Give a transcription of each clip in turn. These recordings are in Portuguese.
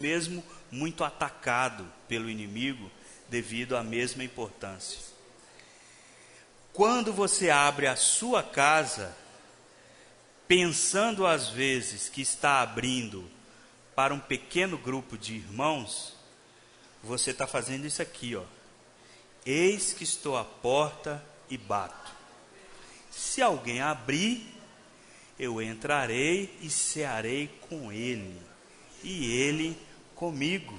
mesmo muito atacado pelo inimigo devido à mesma importância. Quando você abre a sua casa, pensando às vezes que está abrindo para um pequeno grupo de irmãos, você está fazendo isso aqui, ó. Eis que estou à porta e bato. Se alguém abrir, eu entrarei e cearei com ele, e ele comigo.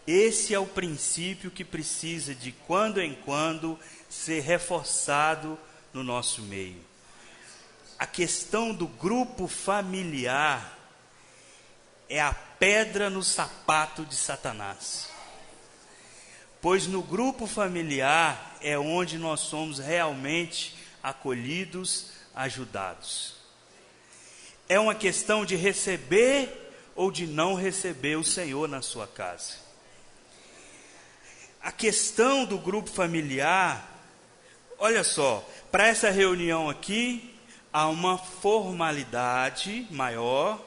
Esse é o princípio que precisa de quando em quando ser reforçado no nosso meio. A questão do grupo familiar é a pedra no sapato de Satanás. Pois no grupo familiar é onde nós somos realmente acolhidos, ajudados. É uma questão de receber ou de não receber o Senhor na sua casa. A questão do grupo familiar, olha só, para essa reunião aqui, há uma formalidade maior,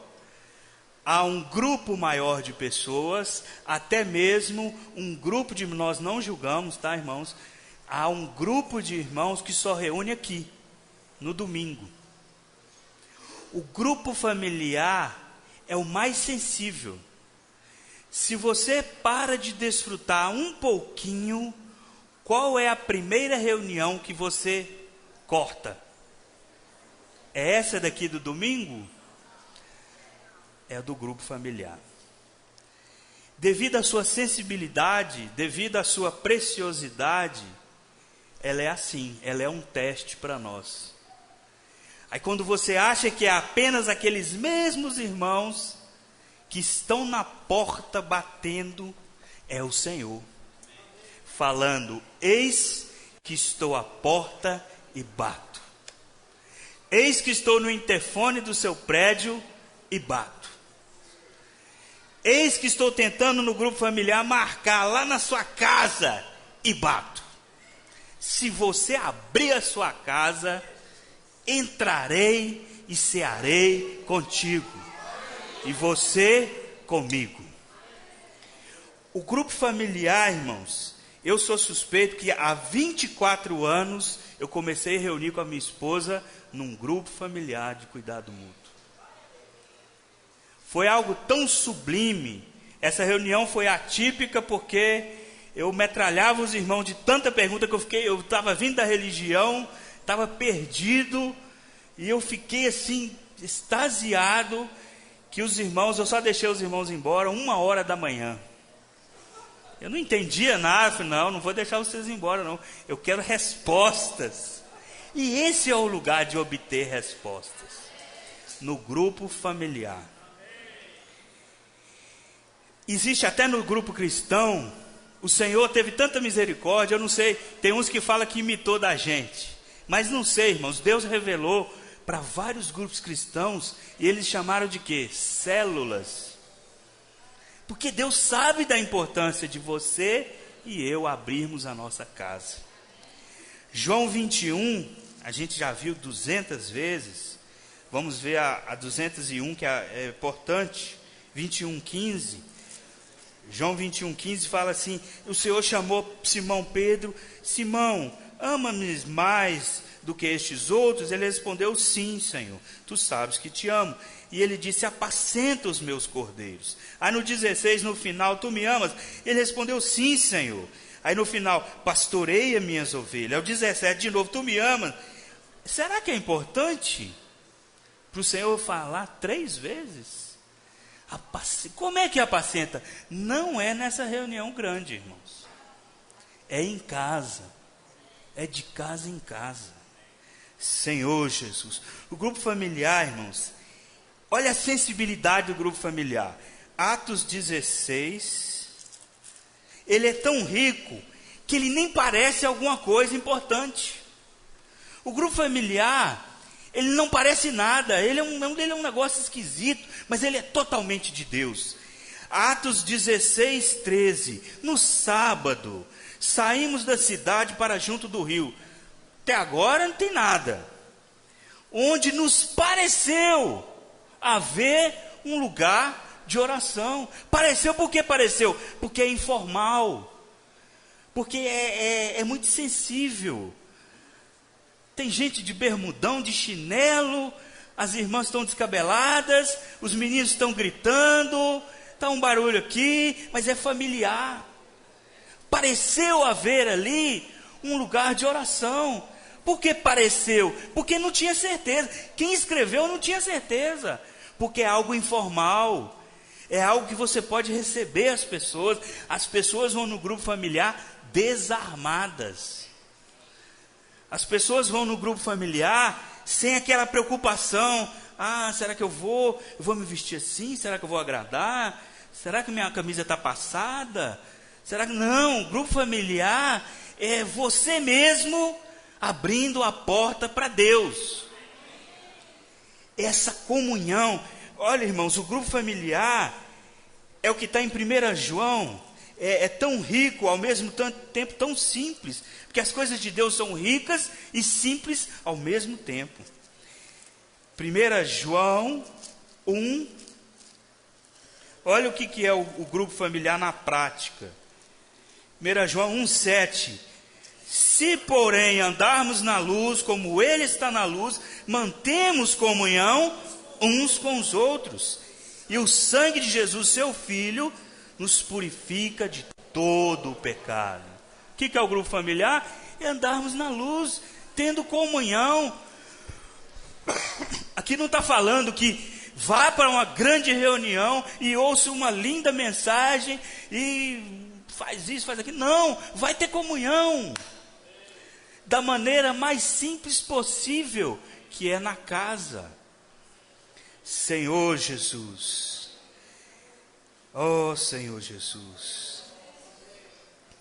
há um grupo maior de pessoas, até mesmo um grupo de, nós não julgamos, tá, irmãos? Há um grupo de irmãos que só reúne aqui, no domingo. O grupo familiar é o mais sensível. Se você para de desfrutar um pouquinho, qual é a primeira reunião que você corta? É essa daqui do domingo? É a do grupo familiar. Devido à sua sensibilidade, devido à sua preciosidade, ela é assim, ela é um teste para nós. Aí quando você acha que é apenas aqueles mesmos irmãos que estão na porta batendo, é o Senhor falando: eis que estou à porta e bato. Eis que estou no interfone do seu prédio e bato. Eis que estou tentando no grupo familiar marcar lá na sua casa e bato. Se você abrir a sua casa, entrarei e cearei contigo, e você comigo. O grupo familiar, irmãos, eu sou suspeito que há 24 anos eu comecei a reunir com a minha esposa num grupo familiar de cuidado mútuo. Foi algo tão sublime. Essa reunião foi atípica porque eu metralhava os irmãos de tanta pergunta que eu estava vindo da religião, estava perdido, e eu fiquei assim, extasiado, que os irmãos, eu só deixei os irmãos embora 1h da manhã. Eu não entendia nada, falei, não vou deixar vocês embora não, eu quero respostas. E esse é o lugar de obter respostas, no grupo familiar. Existe até no grupo cristão, o Senhor teve tanta misericórdia, eu não sei, tem uns que falam que imitou da gente, mas não sei, irmãos, Deus revelou para vários grupos cristãos, e eles chamaram de quê? Células. Porque Deus sabe da importância de você e eu abrirmos a nossa casa. João 21, a gente já viu 200 vezes, vamos ver a 201, que é importante, 21:15. João 21:15 fala assim: o Senhor chamou Simão Pedro, Simão, ama-me mais do que estes outros? Ele respondeu: sim, Senhor, tu sabes que te amo. E ele disse: apacenta os meus cordeiros. Aí no 16, no final, tu me amas? Ele respondeu: sim, Senhor. Aí no final, pastoreia minhas ovelhas. Aí o 17, de novo, tu me amas? Será que é importante para o Senhor falar 3 vezes? Como é que apacenta? Não é nessa reunião grande, irmãos. É em casa. É de casa em casa. Senhor Jesus. O grupo familiar, irmãos, olha a sensibilidade do grupo familiar. Atos 16, ele é tão rico que ele nem parece alguma coisa importante. O grupo familiar, ele não parece nada, ele é um negócio esquisito, mas ele é totalmente de Deus. Atos 16, 13, no sábado, saímos da cidade para junto do rio. Até agora não tem nada. Onde nos pareceu haver um lugar de oração. Pareceu, por que pareceu? Porque é informal, porque é muito sensível. Tem gente de bermudão, de chinelo, as irmãs estão descabeladas, os meninos estão gritando, está um barulho aqui, mas é familiar. Pareceu haver ali um lugar de oração. Por que pareceu? Porque não tinha certeza. Quem escreveu não tinha certeza. Porque é algo informal. É algo que você pode receber as pessoas. As pessoas vão no grupo familiar desarmadas. As pessoas vão no grupo familiar sem aquela preocupação. Ah, será que eu vou me vestir assim? Será que eu vou agradar? Será que minha camisa está passada? Será que não? O grupo familiar é você mesmo abrindo a porta para Deus. Essa comunhão. Olha, irmãos, o grupo familiar é o que está em 1 João. É tão rico, ao mesmo tempo tão simples. Porque as coisas de Deus são ricas e simples ao mesmo tempo. 1 João 1. Olha o que é o grupo familiar na prática. 1 João 1,7. Se, porém, andarmos na luz, como Ele está na luz, mantemos comunhão uns com os outros. E o sangue de Jesus, seu Filho, nos purifica de todo o pecado. O que é o grupo familiar? É andarmos na luz, tendo comunhão. Aqui não está falando que vá para uma grande reunião e ouça uma linda mensagem e faz isso, faz aquilo. Não, vai ter comunhão. Da maneira mais simples possível, que é na casa. Senhor Jesus. Oh, Senhor Jesus.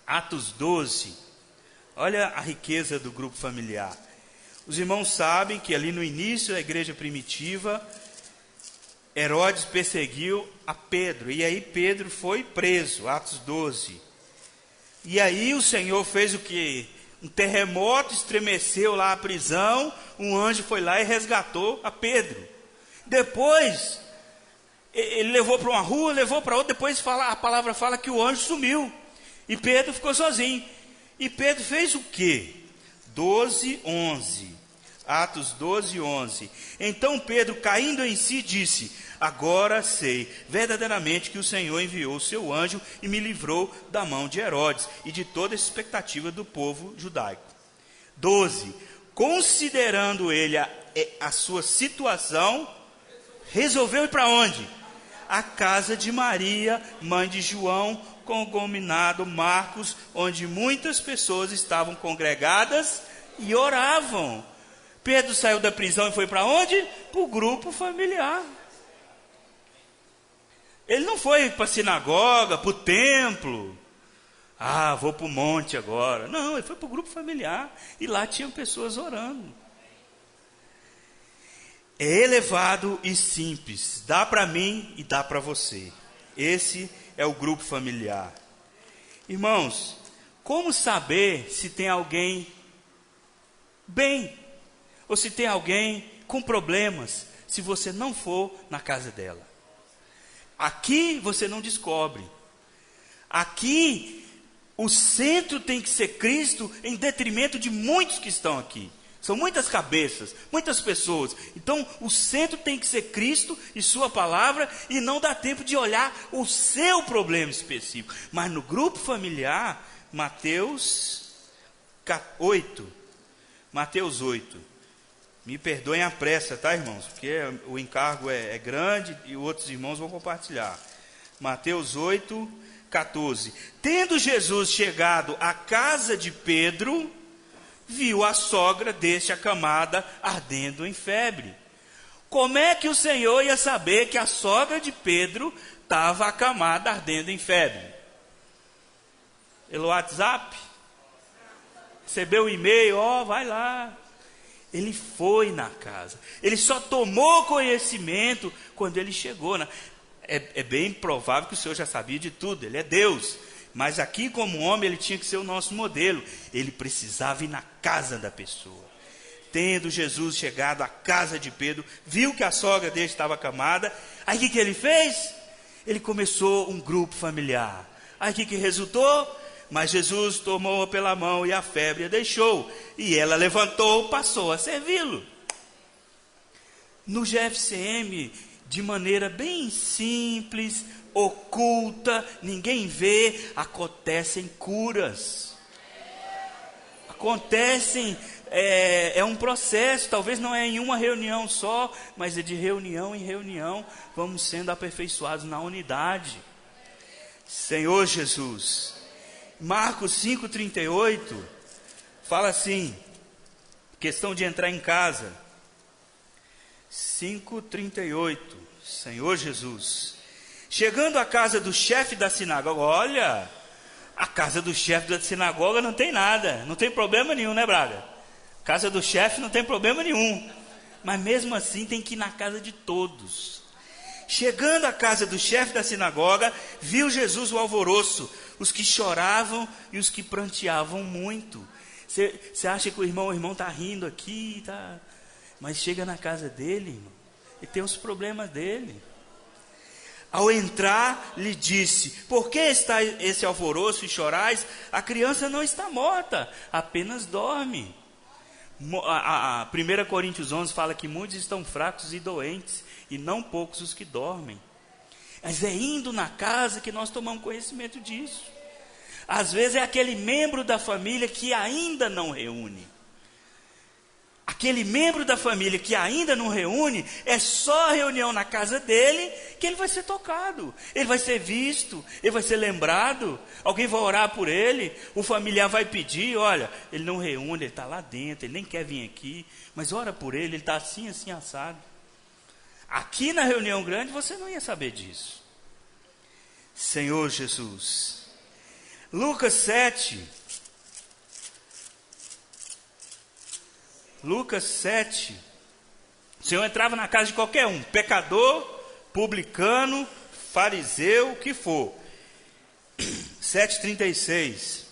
Atos 12. Olha a riqueza do grupo familiar. Os irmãos sabem que ali no início da igreja primitiva, Herodes perseguiu a Pedro. E aí Pedro foi preso. Atos 12. E aí o Senhor fez o que? Um terremoto estremeceu lá a prisão, um anjo foi lá e resgatou a Pedro. Depois, ele levou para uma rua, levou para outra, depois a palavra fala que o anjo sumiu. E Pedro ficou sozinho. E Pedro fez o quê? 12:11. Atos 12:11. Então Pedro, caindo em si, disse: agora sei verdadeiramente que o Senhor enviou o seu anjo e me livrou da mão de Herodes e de toda a expectativa do povo judaico. 12. Considerando ele a sua situação, resolveu ir para onde? A casa de Maria, mãe de João, congominado Marcos, onde muitas pessoas estavam congregadas e oravam. Pedro saiu da prisão e foi para onde? Para o grupo familiar. Ele não foi para a sinagoga, para o templo. Ah, vou para o monte agora. Não, ele foi para o grupo familiar. E lá tinham pessoas orando. É elevado e simples. Dá para mim e dá para você. Esse é o grupo familiar. Irmãos, como saber se tem alguém bem? Ou se tem alguém com problemas, se você não for na casa dela? Aqui você não descobre. Aqui o centro tem que ser Cristo em detrimento de muitos que estão aqui. São muitas cabeças, muitas pessoas. Então o centro tem que ser Cristo e sua palavra, e não dá tempo de olhar o seu problema específico. Mas no grupo familiar, Mateus 8. Mateus 8. Me perdoem a pressa, tá, irmãos? Porque o encargo é grande e outros irmãos vão compartilhar. Mateus 8, 14. Tendo Jesus chegado à casa de Pedro, viu a sogra deste acamada ardendo em febre. Como é que o Senhor ia saber que a sogra de Pedro estava acamada ardendo em febre? Pelo WhatsApp? Recebeu o e-mail, vai lá. Ele foi na casa. Ele só tomou conhecimento quando ele chegou. É bem provável que o Senhor já sabia de tudo. Ele é Deus. Mas aqui, como homem, ele tinha que ser o nosso modelo. Ele precisava ir na casa da pessoa. Tendo Jesus chegado à casa de Pedro, viu que a sogra dele estava acamada. Aí o que ele fez? ele começou um grupo familiar. Aí o que resultou? Mas Jesus tomou-a pela mão e a febre a deixou. E ela levantou, passou a servi-lo. No GFCM, de maneira bem simples, oculta, ninguém vê, acontecem curas. Acontecem, é um processo, talvez não é em uma reunião só, mas é de reunião em reunião, vamos sendo aperfeiçoados na unidade. Senhor Jesus. Marcos 5,38, fala assim, questão de entrar em casa. 5,38, Senhor Jesus. Chegando à casa do chefe da sinagoga, olha, a casa do chefe da sinagoga não tem nada, não tem problema nenhum, né, Braga? Casa do chefe não tem problema nenhum, mas mesmo assim tem que ir na casa de todos. Chegando à casa do chefe da sinagoga, viu Jesus o alvoroço, os que choravam e os que pranteavam muito. Você acha que o irmão está rindo aqui, tá? Mas chega na casa dele, irmão, e tem os problemas dele. Ao entrar, lhe disse: por que está esse alvoroço e chorais? A criança não está morta, apenas dorme. A 1 Coríntios 11 fala que muitos estão fracos e doentes, e não poucos os que dormem. Mas é indo na casa que nós tomamos conhecimento disso. Às vezes é aquele membro da família que ainda não reúne. Aquele membro da família que ainda não reúne, é só a reunião na casa dele que ele vai ser tocado, ele vai ser visto, ele vai ser lembrado, alguém vai orar por ele, o familiar vai pedir, olha, ele não reúne, ele está lá dentro, ele nem quer vir aqui, mas ora por ele está assim, assim, assado. Aqui na reunião grande você não ia saber disso. Senhor Jesus. Lucas 7. Lucas 7. O Senhor entrava na casa de qualquer um, pecador, publicano, fariseu, o que for. 7,36.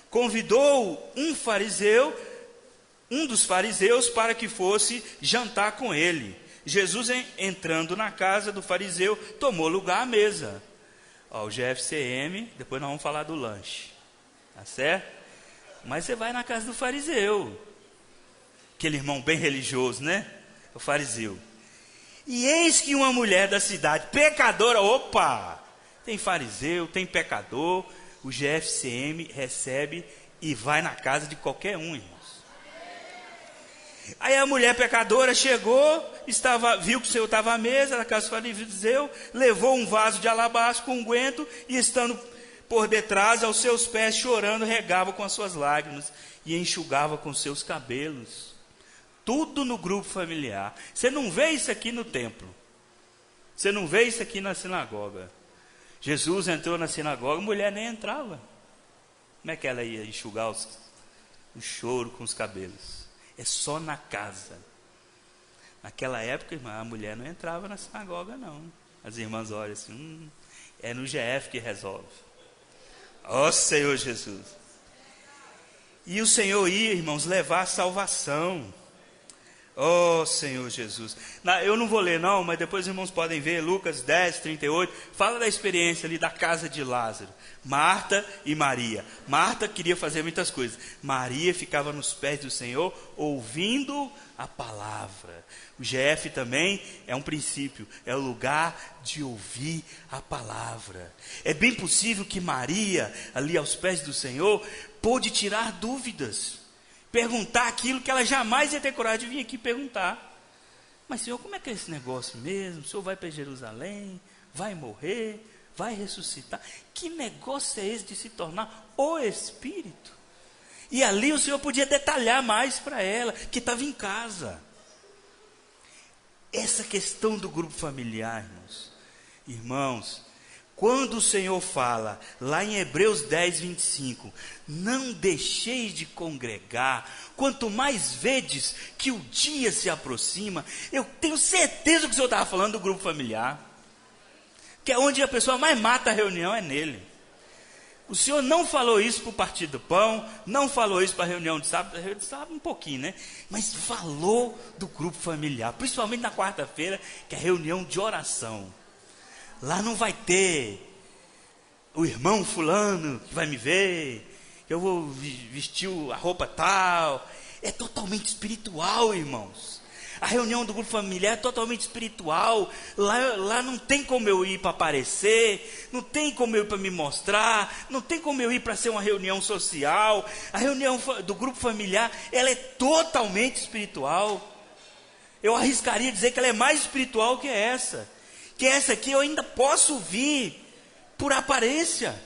Convidou um dos fariseus para que fosse jantar com ele. Jesus, entrando na casa do fariseu, tomou lugar à mesa. Ó, o GFCM, depois nós vamos falar do lanche, tá certo? Mas você vai na casa do fariseu, aquele irmão bem religioso, né? O fariseu. E eis que uma mulher da cidade, pecadora, opa, tem fariseu, tem pecador, o GFCM recebe e vai na casa de qualquer um, irmãos. Aí a mulher pecadora chegou, viu que o Senhor estava à mesa na casa do fariseu, levou um vaso de alabastro com unguento e, estando por detrás aos seus pés, chorando, regava com as suas lágrimas e enxugava com seus cabelos. Tudo no grupo familiar. Você não vê isso aqui no templo, você não vê isso aqui na sinagoga. Jesus entrou na sinagoga, a mulher nem entrava. Como é que ela ia enxugar o choro com os cabelos? É só na casa. Naquela época, irmã, a mulher não entrava na sinagoga, não. As irmãs olham assim, é no GF que resolve. Ó Senhor Jesus. E o Senhor ia, irmãos, levar a salvação. Ó Senhor Jesus. Eu não vou ler não, mas depois os irmãos podem ver, Lucas 10, 38, fala da experiência ali da casa de Lázaro. Marta e Maria. Marta queria fazer muitas coisas. Maria ficava nos pés do Senhor, ouvindo a palavra. O GF também é um princípio, é o lugar de ouvir a palavra. É bem possível que Maria, ali aos pés do Senhor, pôde tirar dúvidas, perguntar aquilo que ela jamais ia ter coragem de vir aqui perguntar. Mas Senhor, como é que é esse negócio mesmo? O Senhor vai para Jerusalém, vai morrer, vai ressuscitar? Que negócio é esse de se tornar o Espírito? E ali o Senhor podia detalhar mais para ela, que estava em casa. Essa questão do grupo familiar, irmãos, quando o Senhor fala, lá em Hebreus 10, 25, não deixeis de congregar, quanto mais vedes que o dia se aproxima, eu tenho certeza que o Senhor estava falando do grupo familiar, que é onde a pessoa mais mata a reunião, é nele. O Senhor não falou isso para o Partido do Pão, não falou isso para a reunião de sábado um pouquinho, né? Mas falou do grupo familiar, principalmente na quarta-feira, que é a reunião de oração. lá não vai ter o irmão fulano que vai me ver, que eu vou vestir a roupa tal. É totalmente espiritual, irmãos. A reunião do grupo familiar é totalmente espiritual. Lá não tem como eu ir para aparecer, não tem como eu ir para me mostrar, não tem como eu ir para ser uma reunião social. A reunião do grupo familiar, ela é totalmente espiritual. Eu arriscaria dizer que ela é mais espiritual que essa. Que essa aqui eu ainda posso vir por aparência.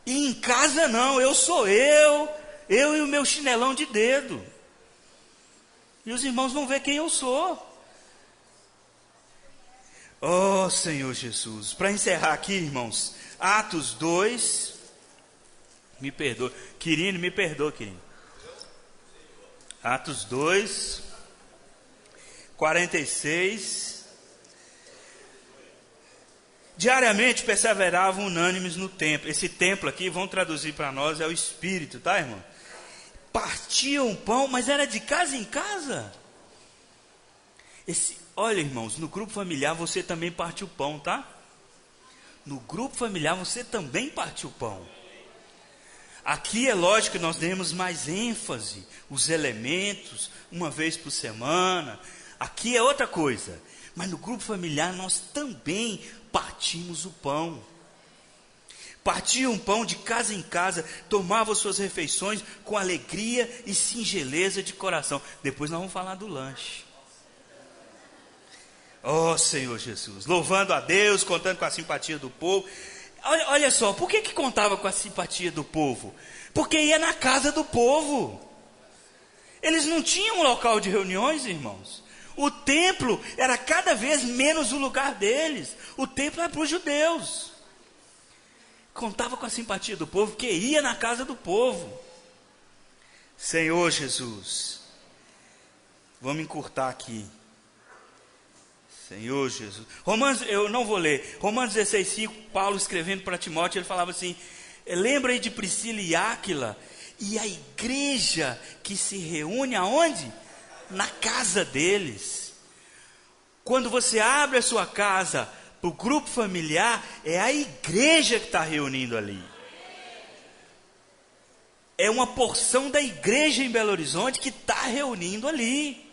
E em casa não, eu sou eu e o meu chinelão de dedo. E os irmãos vão ver quem eu sou. Oh, Senhor Jesus. Para encerrar aqui, irmãos, Atos 2. Me perdoa. Quirino, me perdoa, Quirino. Atos 2, 46. Diariamente perseveravam unânimes no templo. Esse templo aqui, vão traduzir para nós, é o Espírito, tá, irmão? Partiam pão, mas era de casa em casa. Olha, irmãos, no grupo familiar você também parte o pão, tá? No grupo familiar você também parte o pão. Aqui é lógico que nós demos mais ênfase, os elementos, uma vez por semana. Aqui é outra coisa. Mas no grupo familiar nós também partimos o pão. Partiam pão de casa em casa, tomavam suas refeições com alegria e singeleza de coração. Depois nós vamos falar do lanche. Oh, Senhor Jesus, louvando a Deus, contando com a simpatia do povo. Olha só, por que contava com a simpatia do povo? Porque ia na casa do povo. Eles não tinham um local de reuniões, irmãos. O templo era cada vez menos o lugar deles. O templo era para os judeus. Contava com a simpatia do povo, que ia na casa do povo. Senhor Jesus, vamos encurtar aqui. Senhor Jesus. Romanos, eu não vou ler. Romanos 16:5, Paulo escrevendo para Timóteo, ele falava assim: lembra aí de Priscila e Áquila e a igreja que se reúne aonde? Na casa deles. Quando você abre a sua casa para o grupo familiar, é a igreja que está reunindo ali. É uma porção da igreja em Belo Horizonte que está reunindo ali.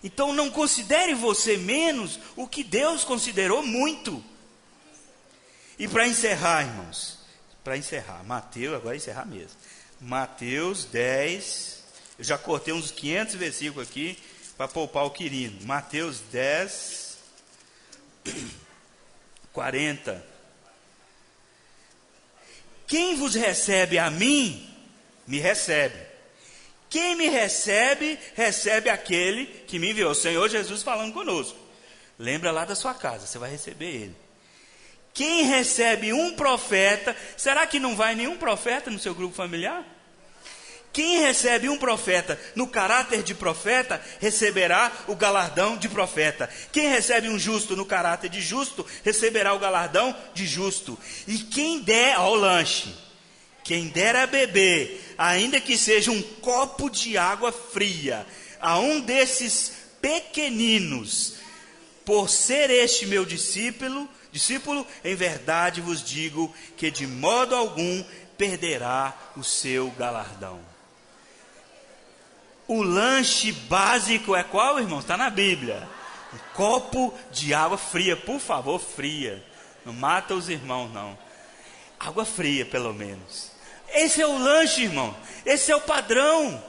Então não considere você menos o que Deus considerou muito. E para encerrar, irmãos, Mateus, agora encerrar mesmo. Mateus 10, eu já cortei uns 500 versículos aqui para poupar o Quirino. Mateus 10, 40. Quem vos recebe a mim, me recebe. Quem me recebe, recebe aquele que me enviou. O Senhor Jesus falando conosco. Lembra lá da sua casa, você vai receber ele. Quem recebe um profeta, será que não vai nenhum profeta no seu grupo familiar? Quem recebe um profeta no caráter de profeta, receberá o galardão de profeta. Quem recebe um justo no caráter de justo, receberá o galardão de justo. E quem der ao lanche, quem der a beber, ainda que seja um copo de água fria, a um desses pequeninos, por ser este meu discípulo, em verdade vos digo que de modo algum perderá o seu galardão. O lanche básico é qual, irmão? Está na Bíblia. Um copo de água fria, por favor, fria. Não mata os irmãos, não. Água fria, pelo menos. Esse é o lanche, irmão. Esse é o padrão.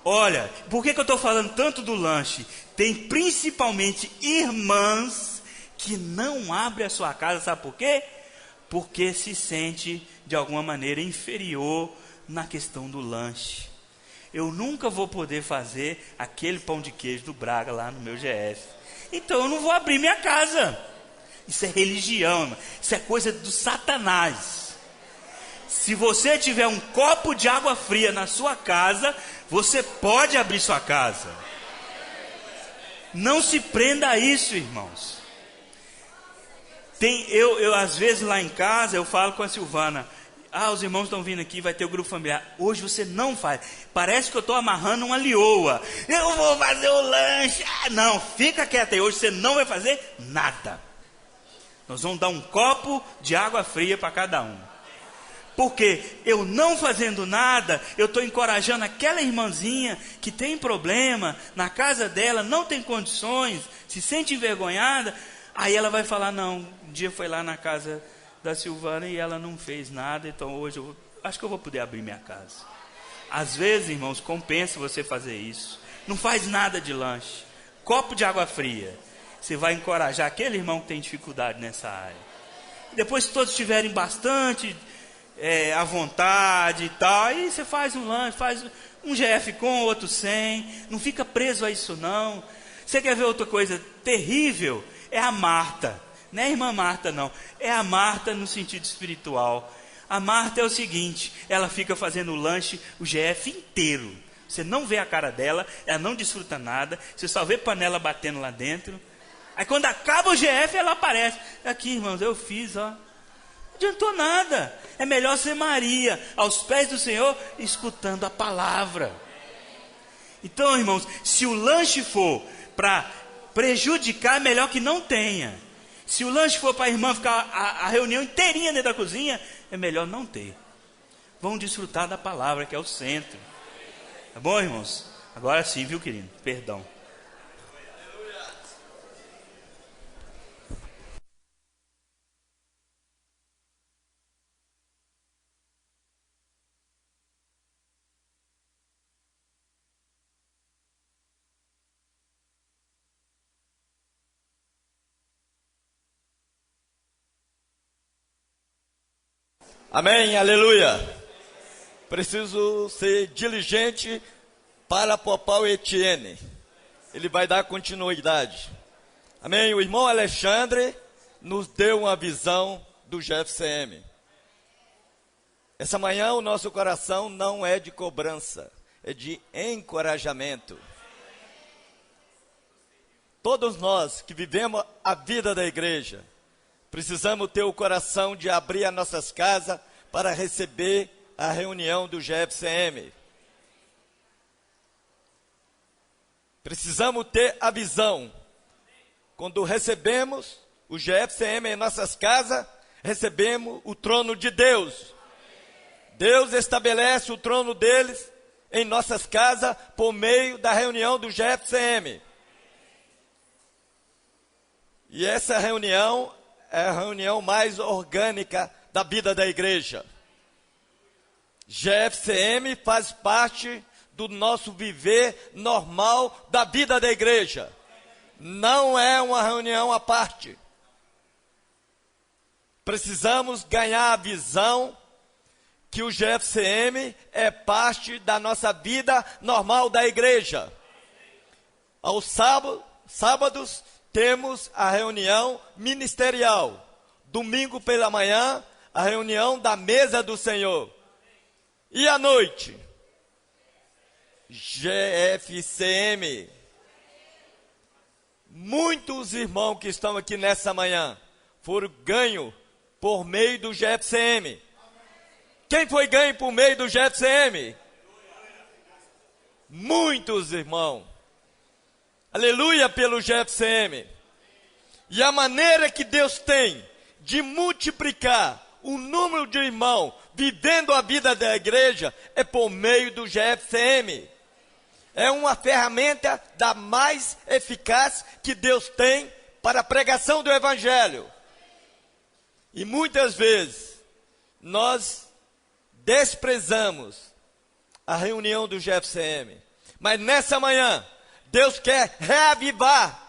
Olha, por que eu estou falando tanto do lanche? Tem principalmente irmãs que não abrem a sua casa, sabe por quê? Porque se sente de alguma maneira inferior na questão do lanche. Eu nunca vou poder fazer aquele pão de queijo do Braga lá no meu GF. Então eu não vou abrir minha casa. Isso é religião, irmão. Isso é coisa do Satanás. Se você tiver um copo de água fria na sua casa, você pode abrir sua casa. Não se prenda a isso, irmãos. Eu às vezes lá em casa, eu falo com a Silvana: os irmãos estão vindo aqui, vai ter o grupo familiar. Hoje você não faz. Parece que eu estou amarrando uma lioa. Eu vou fazer o lanche. Não, fica quieto aí. Hoje você não vai fazer nada. Nós vamos dar um copo de água fria para cada um. Porque eu não fazendo nada, eu estou encorajando aquela irmãzinha que tem problema na casa dela, não tem condições, se sente envergonhada. Aí ela vai falar, não, um dia foi lá na casa da Silvana e ela não fez nada, então hoje acho que eu vou poder abrir minha casa. Às vezes, irmãos, compensa você fazer isso. Não faz nada de lanche. Copo de água fria. Você vai encorajar aquele irmão que tem dificuldade nessa área. Depois que todos estiverem bastante à vontade e tal, aí você faz um lanche, faz um GF com, outro sem. Não fica preso a isso não. Você quer ver outra coisa terrível? É a Marta. Não é a irmã Marta não. É a Marta no sentido espiritual. A Marta é o seguinte, ela fica fazendo o lanche, o GF inteiro. Você não vê a cara dela, ela não desfruta nada, você só vê panela batendo lá dentro. Aí quando acaba o GF, ela aparece. Aqui, irmãos, eu fiz, ó. Não adiantou nada. É melhor ser Maria, aos pés do Senhor, escutando a palavra. Então, irmãos, se o lanche for para prejudicar, é melhor que não tenha. Se o lanche for para a irmã ficar a reunião inteirinha dentro da cozinha, é melhor não ter. Vão desfrutar da palavra, que é o centro. Tá bom, irmãos? Agora sim, viu, querido? Perdão. Amém, aleluia. Preciso ser diligente para poupar o Etienne. Ele vai dar continuidade. Amém. O irmão Alexandre nos deu uma visão do GFCM. Essa manhã o nosso coração não é de cobrança, é de encorajamento. Todos nós que vivemos a vida da igreja, precisamos ter o coração de abrir as nossas casas para receber a reunião do GFCM. Precisamos ter a visão. Quando recebemos o GFCM em nossas casas, recebemos o trono de Deus. Deus estabelece o trono deles em nossas casas por meio da reunião do GFCM. E essa reunião é a reunião mais orgânica da vida da igreja. GFCM faz parte do nosso viver normal da vida da igreja. Não é uma reunião à parte. Precisamos ganhar a visão que o GFCM é parte da nossa vida normal da igreja. Aos sábados, temos a reunião ministerial. Domingo pela manhã, a reunião da mesa do Senhor. E à noite? GFCM. Muitos irmãos que estão aqui nessa manhã foram ganhos por meio do GFCM. Quem foi ganho por meio do GFCM? Muitos irmãos. Aleluia pelo GFCM. E a maneira que Deus tem de multiplicar o número de irmãos vivendo a vida da igreja é por meio do GFCM. É uma ferramenta da mais eficaz que Deus tem para a pregação do Evangelho. E muitas vezes nós desprezamos a reunião do GFCM. Mas nessa manhã, Deus quer reavivar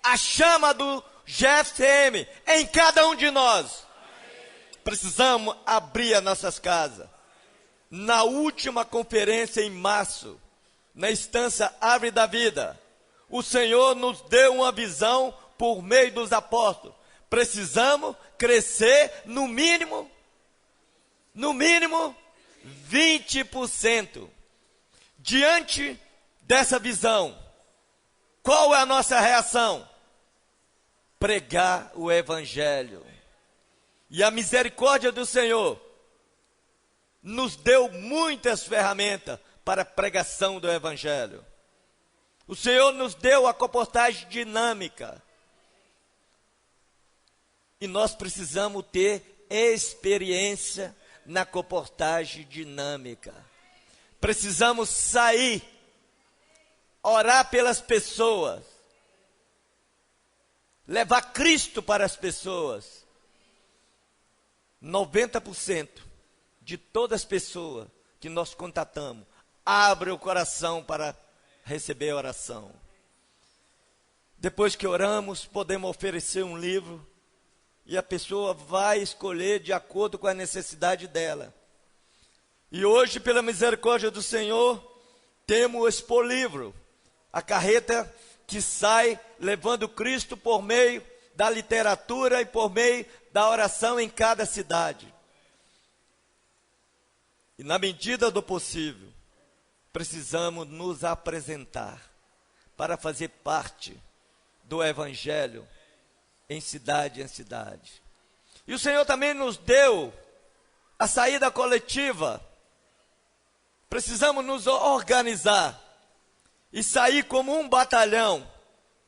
a chama do GFCM em cada um de nós. Precisamos abrir as nossas casas. Na última conferência em março, na instância Árvore da Vida, o Senhor nos deu uma visão por meio dos apóstolos. Precisamos crescer no mínimo 20%. Diante dessa visão, qual é a nossa reação? Pregar o Evangelho. E a misericórdia do Senhor nos deu muitas ferramentas para a pregação do Evangelho. O Senhor nos deu a comportagem dinâmica. E nós precisamos ter experiência na comportagem dinâmica. Precisamos sair, orar pelas pessoas, levar Cristo para as pessoas. 90% de todas as pessoas que nós contatamos abre o coração para receber a oração. Depois que oramos, podemos oferecer um livro e a pessoa vai escolher de acordo com a necessidade dela. E hoje, pela misericórdia do Senhor, temos o Expo Livro, a carreta que sai levando Cristo por meio da literatura e por meio da oração em cada cidade. E na medida do possível, precisamos nos apresentar para fazer parte do Evangelho em cidade em cidade. E o Senhor também nos deu a saída coletiva. Precisamos nos organizar e sair como um batalhão,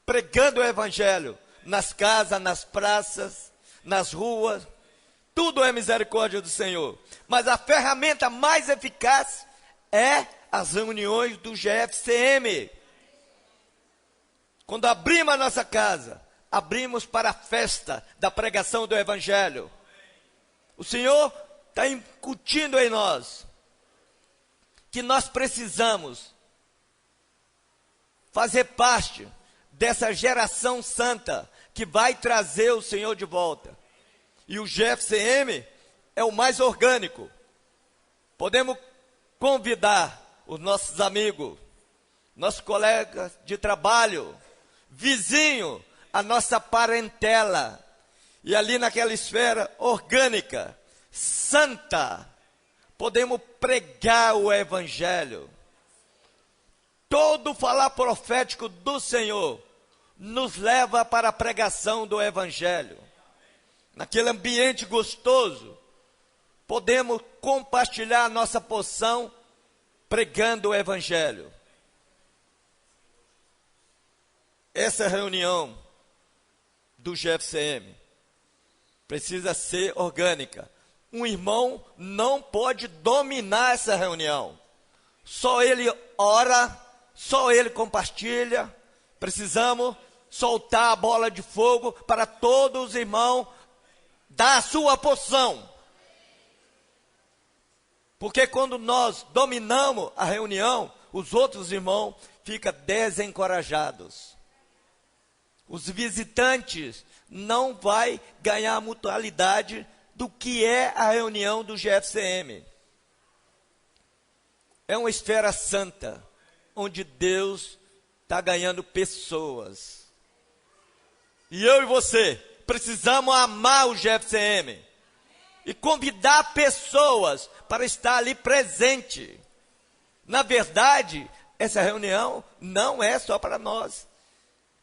pregando o Evangelho nas casas, nas praças, nas ruas. Tudo é misericórdia do Senhor. Mas a ferramenta mais eficaz é as reuniões do GFCM. Quando abrimos a nossa casa, abrimos para a festa da pregação do Evangelho. O Senhor está incutindo em nós que nós precisamos fazer parte dessa geração santa que vai trazer o Senhor de volta. E o GFCM é o mais orgânico. Podemos convidar os nossos amigos, nossos colegas de trabalho, vizinho, a nossa parentela. E ali naquela esfera orgânica, santa, podemos pregar o Evangelho. Todo falar profético do Senhor nos leva para a pregação do Evangelho. Naquele ambiente gostoso, podemos compartilhar a nossa porção pregando o Evangelho. Essa reunião do GFCM precisa ser orgânica. Um irmão não pode dominar essa reunião. Só ele ora, só ele compartilha. Precisamos soltar a bola de fogo para todos os irmãos dar a sua porção. Porque quando nós dominamos a reunião, os outros irmãos ficam desencorajados. Os visitantes não vão ganhar a mutualidade do que é a reunião do GFCM. É uma esfera santa, onde Deus está ganhando pessoas. E eu e você precisamos amar o GFCM e convidar pessoas para estar ali presente. Na verdade, essa reunião não é só para nós.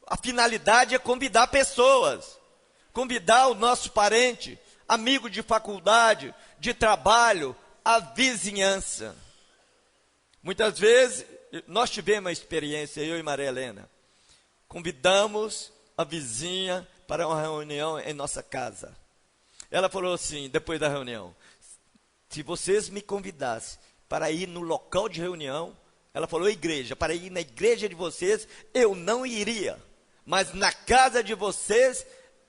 A finalidade é convidar pessoas, convidar o nosso parente, amigo de faculdade, de trabalho, a vizinhança. Muitas vezes, nós tivemos uma experiência, eu e Maria Helena. Convidamos a vizinha para uma reunião em nossa casa. Ela falou assim, depois da reunião: se vocês me convidassem para ir no local de reunião, ela falou, igreja, para ir na igreja de vocês, eu não iria. Mas na casa de vocês,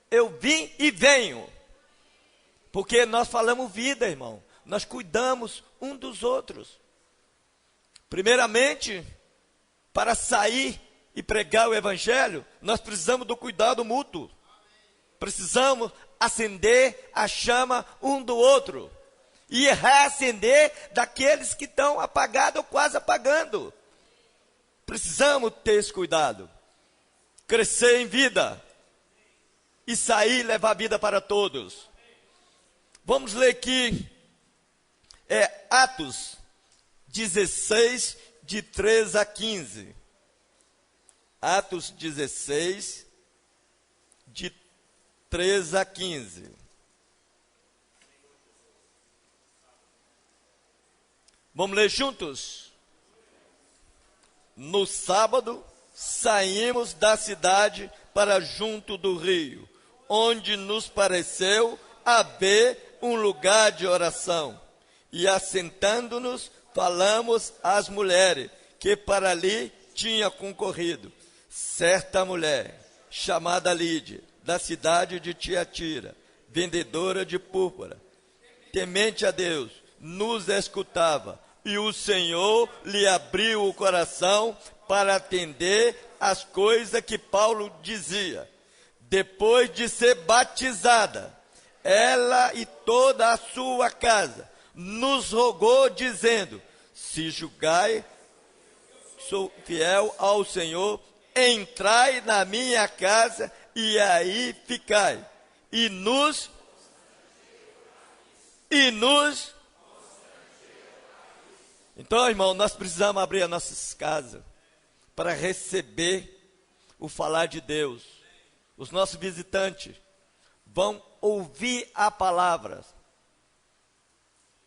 eu vim e venho. Porque nós falamos vida, irmão. Nós cuidamos um dos outros. Primeiramente, para sair e pregar o Evangelho, nós precisamos do cuidado mútuo. Precisamos acender a chama um do outro. E reacender daqueles que estão apagados ou quase apagando. Precisamos ter esse cuidado. Crescer em vida. E sair e levar vida para todos. Vamos ler aqui. Atos 16, de 3 a 15. Atos 16, de 3 a 15. Vamos ler juntos? No sábado, saímos da cidade para junto do rio. onde nos pareceu haver um lugar de oração. E assentando-nos, falamos às mulheres que para ali tinha concorrido. Certa mulher, chamada Lídia, da cidade de Tiatira, vendedora de púrpura, temente a Deus, nos escutava, e o Senhor lhe abriu o coração para atender as coisas que Paulo dizia. Depois de ser batizada, ela e toda a sua casa nos rogou, dizendo: se julgai, sou fiel ao Senhor, entrai na minha casa e aí ficai. E nos Então, irmão, nós precisamos abrir as nossas casas para receber o falar de Deus. Os nossos visitantes vão ouvir a palavra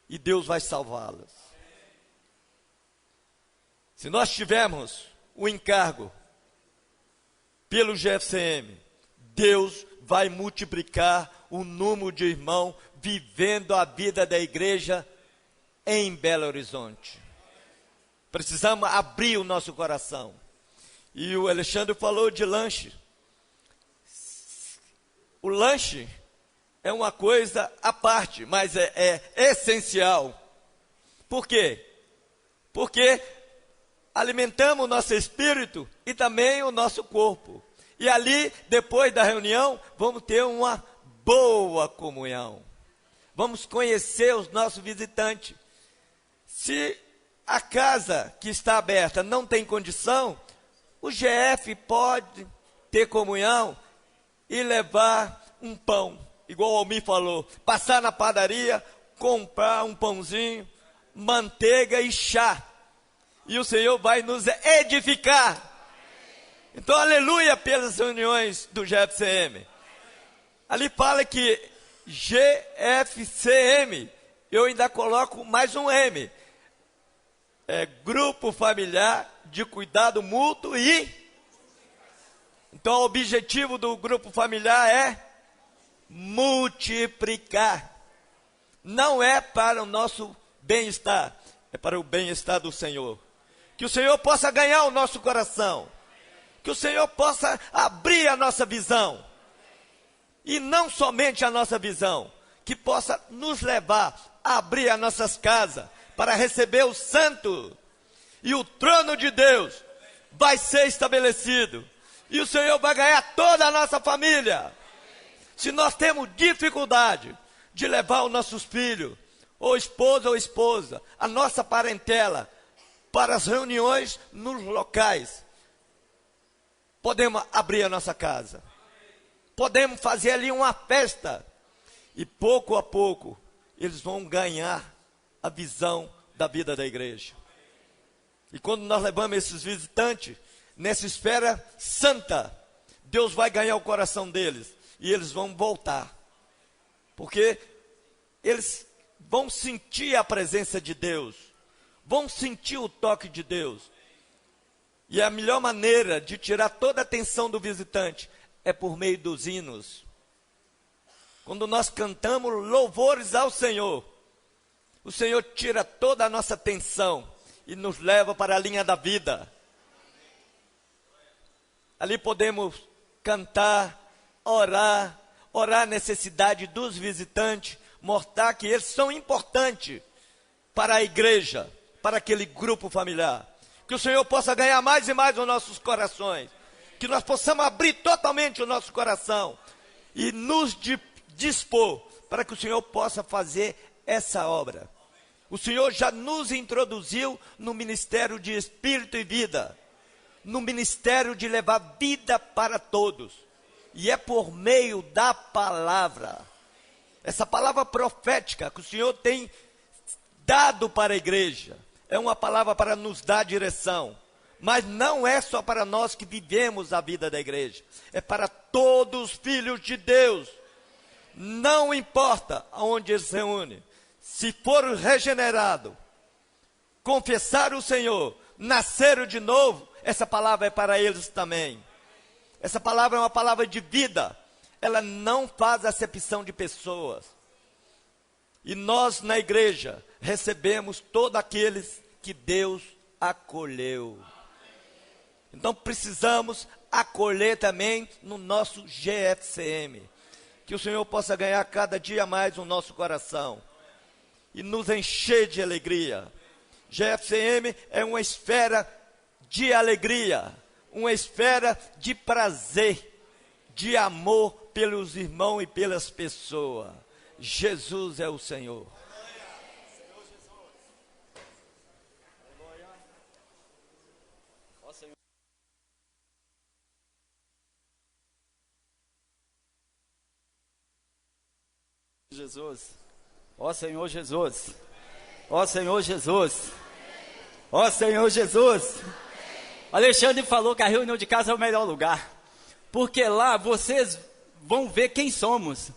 e Deus vai salvá-las. Se nós tivermos o encargo pelo GFCM, Deus vai multiplicar o número de irmãos vivendo a vida da igreja em Belo Horizonte. Precisamos abrir o nosso coração. E o Alexandre falou de lanche. O lanche é uma coisa à parte, mas é essencial. Por quê? Porque alimentamos o nosso espírito e também o nosso corpo. E ali, depois da reunião, vamos ter uma boa comunhão. Vamos conhecer os nossos visitantes. Se a casa que está aberta não tem condição, o GF pode ter comunhão e levar um pão, igual o Almir falou, passar na padaria, comprar um pãozinho, manteiga e chá. E o Senhor vai nos edificar. Então, aleluia pelas reuniões do GFCM. Ali fala que GFCM, eu ainda coloco mais um M. É Grupo Familiar de Cuidado Mútuo e... Então, o objetivo do grupo familiar é multiplicar. Não é para o nosso bem-estar, é para o bem-estar do Senhor. Que o Senhor possa ganhar o nosso coração. Que o Senhor possa abrir a nossa visão. E não somente a nossa visão, que possa nos levar a abrir as nossas casas para receber o santo. E o trono de Deus vai ser estabelecido. E o Senhor vai ganhar toda a nossa família. Se nós temos dificuldade de levar os nossos filhos, ou esposa, a nossa parentela, para as reuniões nos locais, podemos abrir a nossa casa. Podemos fazer ali uma festa. E pouco a pouco, eles vão ganhar a visão da vida da igreja. E quando nós levamos esses visitantes nessa esfera santa, Deus vai ganhar o coração deles. E eles vão voltar. Porque eles vão sentir a presença de Deus. Vão sentir o toque de Deus. E a melhor maneira de tirar toda a atenção do visitante é por meio dos hinos. Quando nós cantamos louvores ao Senhor, o Senhor tira toda a nossa atenção e nos leva para a linha da vida. Ali podemos cantar, orar a necessidade dos visitantes, mostrar que eles são importantes para a igreja, para aquele grupo familiar. Que o Senhor possa ganhar mais e mais os nossos corações. Que nós possamos abrir totalmente o nosso coração e nos dispor para que o Senhor possa fazer essa obra. O Senhor já nos introduziu no ministério de Espírito e Vida. No ministério de levar vida para todos. E é por meio da palavra. Essa palavra profética que o Senhor tem dado para a igreja. É uma palavra para nos dar direção. Mas não é só para nós que vivemos a vida da igreja. É para todos os filhos de Deus. Não importa aonde eles se reúnem. Se for regenerado, confessar o Senhor, nasceram de novo, essa palavra é para eles também. Essa palavra é uma palavra de vida. ela não faz acepção de pessoas. E nós, na igreja, recebemos todos aqueles que Deus acolheu. Então, precisamos acolher também no nosso GFCM. Que o Senhor possa ganhar cada dia mais o nosso coração e nos encher de alegria. GFCM é uma esfera de alegria, uma esfera de prazer, de amor pelos irmãos e pelas pessoas. Jesus é o Senhor. Jesus, ó Senhor Jesus, ó Senhor Jesus, ó Senhor Jesus. Alexandre falou que a reunião de casa é o melhor lugar, porque lá vocês vão ver quem somos.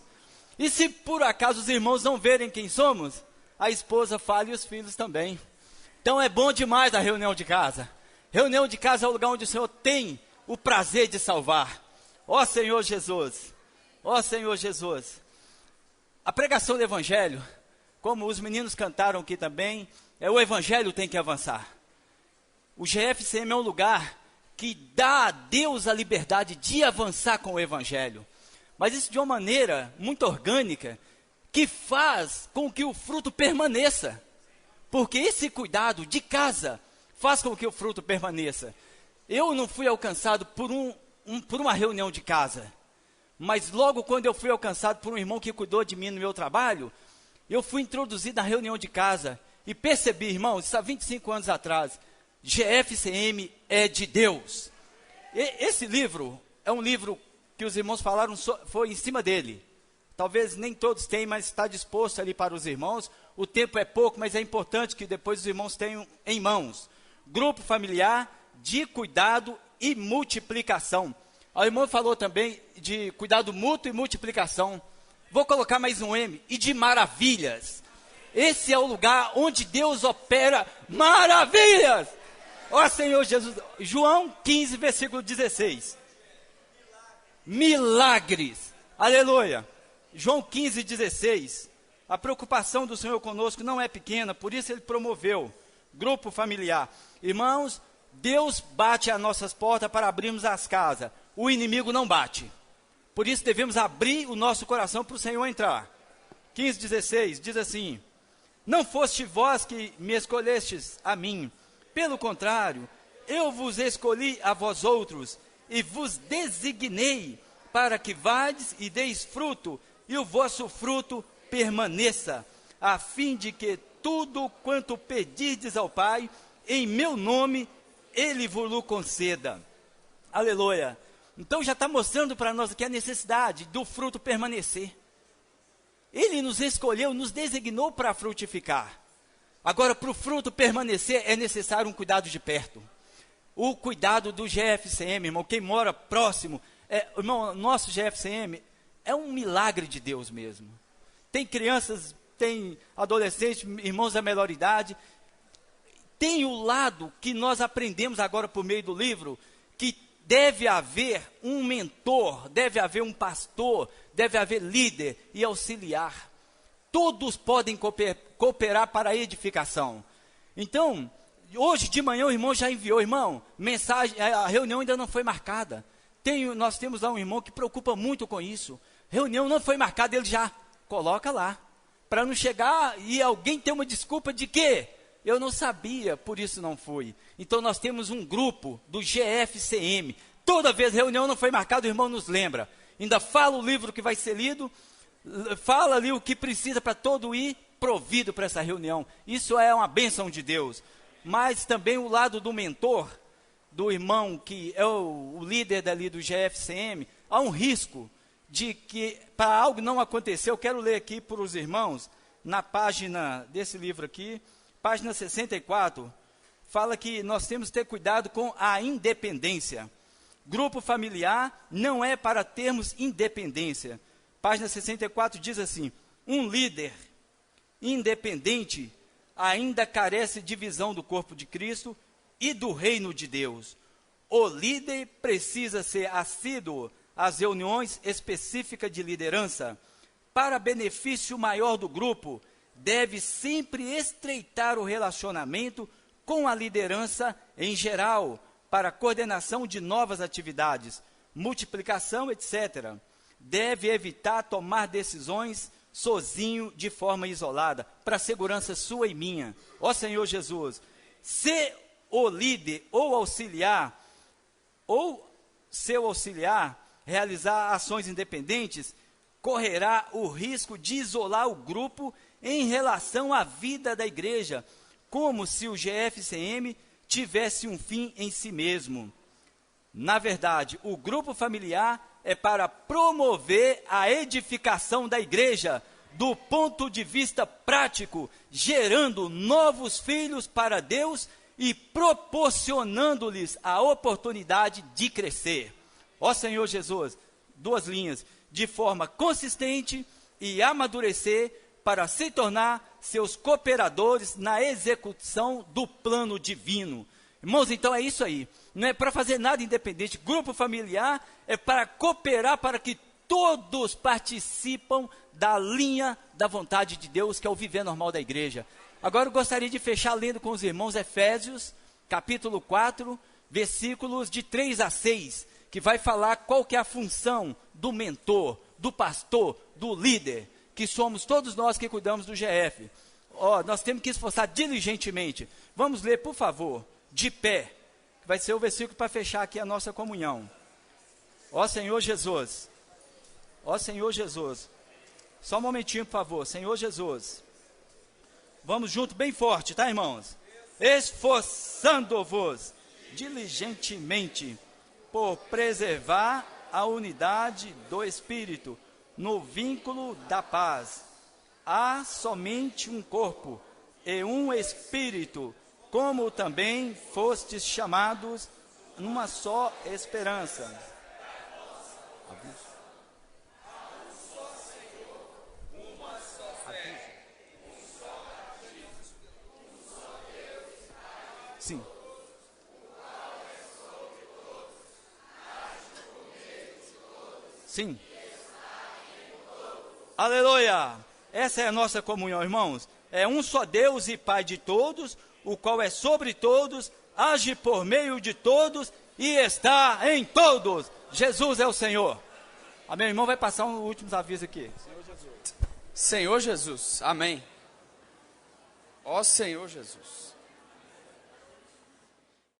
E se por acaso os irmãos não verem quem somos, a esposa fala e os filhos também. Então é bom demais a reunião de casa. Reunião de casa é o lugar onde o Senhor tem o prazer de salvar. Ó Senhor Jesus, ó Senhor Jesus. A pregação do Evangelho, como os meninos cantaram aqui também, o Evangelho tem que avançar. O GFCM é um lugar que dá a Deus a liberdade de avançar com o Evangelho. Mas isso de uma maneira muito orgânica, que faz com que o fruto permaneça. Porque esse cuidado de casa faz com que o fruto permaneça. Eu não fui alcançado por uma reunião de casa. Mas logo quando eu fui alcançado por um irmão que cuidou de mim no meu trabalho, eu fui introduzido na reunião de casa e percebi, irmãos, isso há 25 anos atrás, GFCM é de Deus. Esse livro é um livro que os irmãos falaram, foi em cima dele. Talvez nem todos tenham, mas está disposto ali para os irmãos. O tempo é pouco, mas é importante que depois os irmãos tenham em mãos. Grupo familiar de cuidado e multiplicação. O irmão falou também de cuidado mútuo e multiplicação. Vou colocar mais um M. E de maravilhas. Esse é o lugar onde Deus opera maravilhas. Ó Senhor Jesus. João 15, versículo 16. Milagres. Aleluia. João 15, 16. A preocupação do Senhor conosco não é pequena, por isso Ele promoveu grupo familiar. Irmãos, Deus bate às nossas portas para abrirmos as casas. O inimigo não bate. Por isso devemos abrir o nosso coração para o Senhor entrar. 15, 16, diz assim: não foste vós que me escolhestes a mim. Pelo contrário, eu vos escolhi a vós outros e vos designei para que vades e deis fruto, e o vosso fruto permaneça, a fim de que tudo quanto pedirdes ao Pai, em meu nome, Ele vos conceda. Aleluia. Então já está mostrando para nós aqui a necessidade do fruto permanecer. Ele nos escolheu, nos designou para frutificar. Agora, para o fruto permanecer, é necessário um cuidado de perto. O cuidado do GFCM, irmão, quem mora próximo, irmão, nosso GFCM é um milagre de Deus mesmo. Tem crianças, tem adolescentes, irmãos da melhor idade. Tem o lado que nós aprendemos agora por meio do livro, que deve haver um mentor, deve haver um pastor, deve haver líder e auxiliar. Todos podem cooperar para a edificação. Então, hoje de manhã o irmão já enviou, irmão, mensagem, a reunião ainda não foi marcada. Nós temos lá um irmão que preocupa muito com isso. Reunião não foi marcada, ele já coloca lá. Para não chegar e alguém ter uma desculpa de quê? Eu não sabia, por isso não fui. Então nós temos um grupo do GFCM. Toda vez a reunião não foi marcada, o irmão nos lembra. Ainda fala o livro que vai ser lido, fala ali o que precisa para todo ir provido para essa reunião. Isso é uma bênção de Deus. Mas também o lado do mentor, do irmão que é o líder dali do GFCM, há um risco de que, para algo não acontecer, eu quero ler aqui para os irmãos, na página desse livro aqui, página 64, fala que nós temos que ter cuidado com a independência. Grupo familiar não é para termos independência. Página 64 diz assim: um líder independente ainda carece de visão do corpo de Cristo e do reino de Deus. O líder precisa ser assíduo as reuniões específicas de liderança. Para benefício maior do grupo, deve sempre estreitar o relacionamento com a liderança em geral, para a coordenação de novas atividades, multiplicação, etc. Deve evitar tomar decisões sozinho, de forma isolada, para a segurança sua e minha. Ó Senhor Jesus, se o líder ou auxiliar, ou seu auxiliar, realizar ações independentes, correrá o risco de isolar o grupo em relação à vida da igreja, como se o GFCM tivesse um fim em si mesmo. Na verdade, o grupo familiar é para promover a edificação da igreja, do ponto de vista prático, gerando novos filhos para Deus e proporcionando-lhes a oportunidade de crescer. Ó Senhor Jesus, 2 linhas, de forma consistente e amadurecer para se tornar seus cooperadores na execução do plano divino. Irmãos, então é isso aí. Não é para fazer nada independente. Grupo familiar é para cooperar para que todos participam da linha da vontade de Deus, que é o viver normal da igreja. Agora eu gostaria de fechar lendo com os irmãos Efésios, capítulo 4, versículos de 3 a 6, que vai falar qual que é a função do mentor, do pastor, do líder, que somos todos nós que cuidamos do GF. Nós temos que esforçar diligentemente. Vamos ler, por favor, de pé, que vai ser o versículo para fechar aqui a nossa comunhão. Ó Senhor Jesus, ó Senhor Jesus, só um momentinho, por favor. Senhor Jesus, vamos junto bem forte, tá, irmãos? Esforçando-vos diligentemente por preservar a unidade do Espírito no vínculo da paz. Há somente um corpo e um Espírito, como também fostes chamados numa só esperança. Sim. Sim. Aleluia! Essa é a nossa comunhão, irmãos. É um só Deus e Pai de todos, o qual é sobre todos, age por meio de todos e está em todos. Jesus é o Senhor. A meu irmão vai passar um último aviso aqui. Senhor Jesus. Senhor Jesus. Amém. Ó Senhor Jesus.